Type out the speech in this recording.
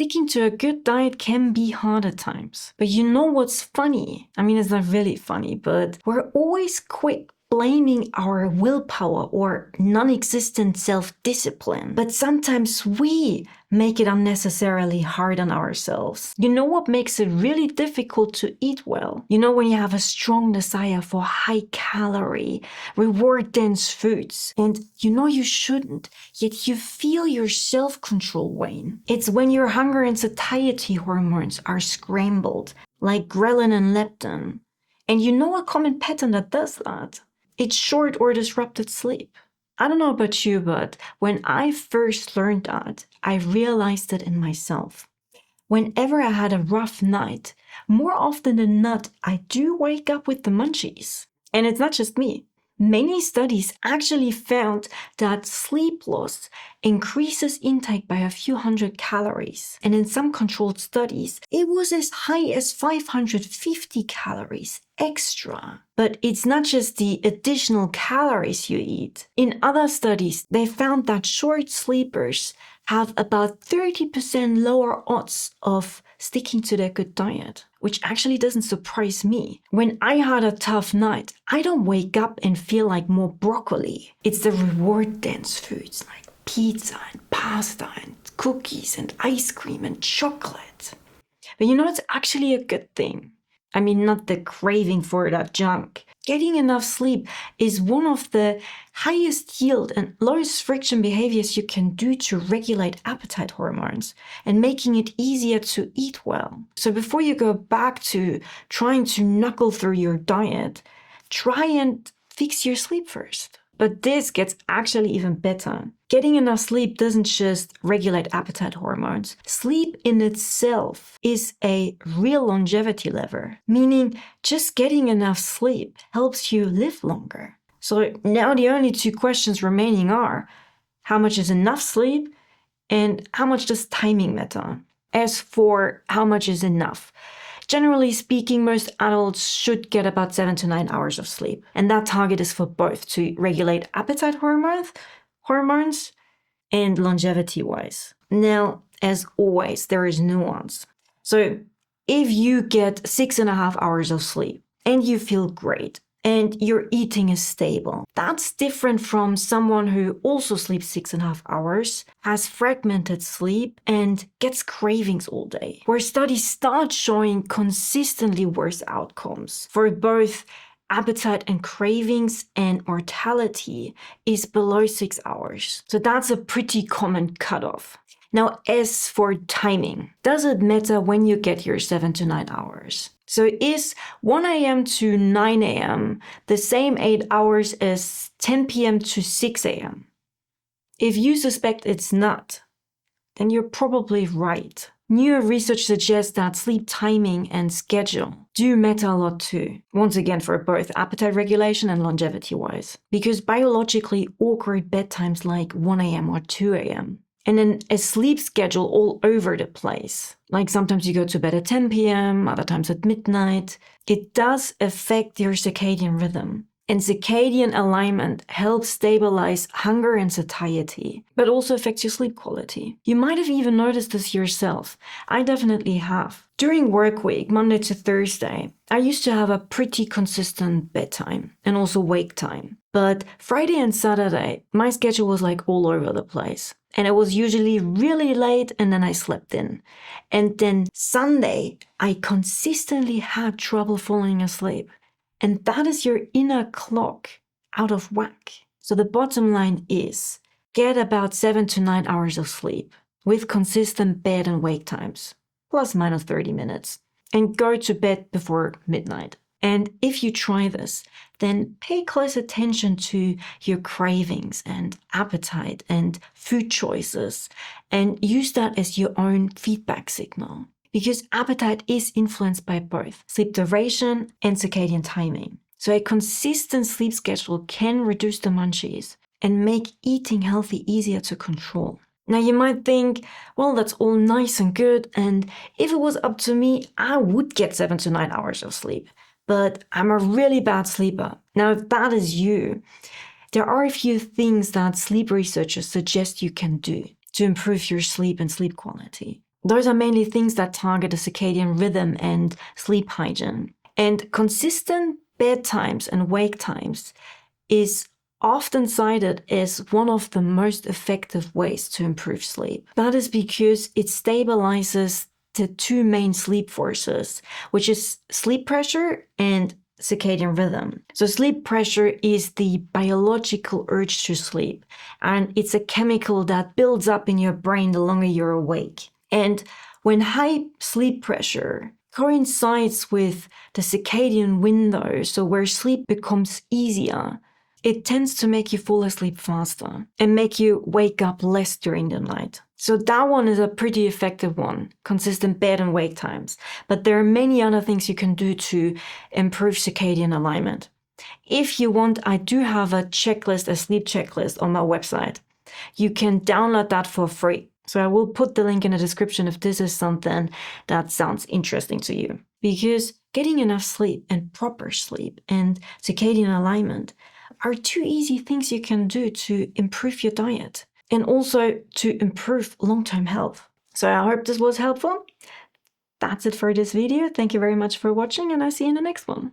Sticking to a good diet can be hard at times. But you know what's funny? I mean, it's not really funny, but we're always quick blaming our willpower or non-existent self-discipline. But sometimes we make it unnecessarily hard on ourselves. You know what makes it really difficult to eat well? You know, when you have a strong desire for high-calorie, reward-dense foods, and you know you shouldn't, yet you feel your self-control wane. It's when your hunger and satiety hormones are scrambled, like ghrelin and leptin. And you know a common pattern that does that? It's short or disrupted sleep. I don't know about you, but when I first learned that, I realized it in myself. Whenever I had a rough night, more often than not, I do wake up with the munchies. And it's not just me. Many studies actually found that sleep loss increases intake by a few hundred calories. And in some controlled studies, it was as high as 550 calories extra. But it's not just the additional calories you eat. In other studies, they found that short sleepers have about 30% lower odds of sticking to their good diet, which actually doesn't surprise me. When I had a tough night, I don't wake up and feel like more broccoli. It's the reward-dense foods like pizza and pasta and cookies and ice cream and chocolate. But you know, it's actually a good thing. I mean, not the craving for that junk. Getting enough sleep is one of the highest yield and lowest friction behaviors you can do to regulate appetite hormones and making it easier to eat well. So before you go back to trying to knuckle through your diet, try and fix your sleep first. But this gets actually even better. Getting enough sleep doesn't just regulate appetite hormones. Sleep in itself is a real longevity lever, meaning just getting enough sleep helps you live longer. So now the only two questions remaining are, how much is enough sleep and how much does timing matter? As for how much is enough, generally speaking, most adults should get about 7 to 9 hours of sleep. And that target is for both to regulate appetite hormones and longevity-wise. Now, as always, there is nuance. So if you get 6.5 hours of sleep and you feel great, and your eating is stable. That's different from someone who also sleeps 6.5 hours, has fragmented sleep, and gets cravings all day, where studies start showing consistently worse outcomes for both appetite and cravings, and mortality is below 6 hours. So that's a pretty common cutoff. Now, as for timing, does it matter when you get your 7 to 9 hours? So is 1 a.m. to 9 a.m. the same 8 hours as 10 p.m. to 6 a.m.? If you suspect it's not, then you're probably right. Newer research suggests that sleep timing and schedule do matter a lot too. Once again, for both appetite regulation and longevity-wise. Because biologically awkward bedtimes like 1 a.m. or 2 a.m. and then a sleep schedule all over the place. Like sometimes you go to bed at 10 p.m., other times at midnight. It does affect your circadian rhythm. And circadian alignment helps stabilize hunger and satiety, but also affects your sleep quality. You might have even noticed this yourself. I definitely have. During work week, Monday to Thursday, I used to have a pretty consistent bedtime and also wake time. But Friday and Saturday, my schedule was like all over the place. And it was usually really late and then I slept in. And then Sunday, I consistently had trouble falling asleep. And that is your inner clock out of whack. So the bottom line is, get about 7 to 9 hours of sleep with consistent bed and wake times, plus minus 30 minutes, and go to bed before midnight. And if you try this, then pay close attention to your cravings and appetite and food choices, and use that as your own feedback signal. Because appetite is influenced by both sleep duration and circadian timing. So a consistent sleep schedule can reduce the munchies and make eating healthy easier to control. Now you might think, well, that's all nice and good, and if it was up to me, I would get 7 to 9 hours of sleep. But I'm a really bad sleeper. Now, if that is you, there are a few things that sleep researchers suggest you can do to improve your sleep and sleep quality. Those are mainly things that target the circadian rhythm and sleep hygiene. And consistent bedtimes and wake times is often cited as one of the most effective ways to improve sleep. That is because it stabilizes the two main sleep forces, which is sleep pressure and circadian rhythm. So sleep pressure is the biological urge to sleep, and it's a chemical that builds up in your brain the longer you're awake. And when high sleep pressure coincides with the circadian window, so where sleep becomes easier, it tends to make you fall asleep faster and make you wake up less during the night. So that one is a pretty effective one, consistent bed and wake times. But there are many other things you can do to improve circadian alignment. If you want, I do have a checklist, a sleep checklist on my website. You can download that for free. So I will put the link in the description if this is something that sounds interesting to you. Because getting enough sleep and proper sleep and circadian alignment are two easy things you can do to improve your diet and also to improve long-term health. So I hope this was helpful. That's it for this video. Thank you very much for watching, and I'll see you in the next one.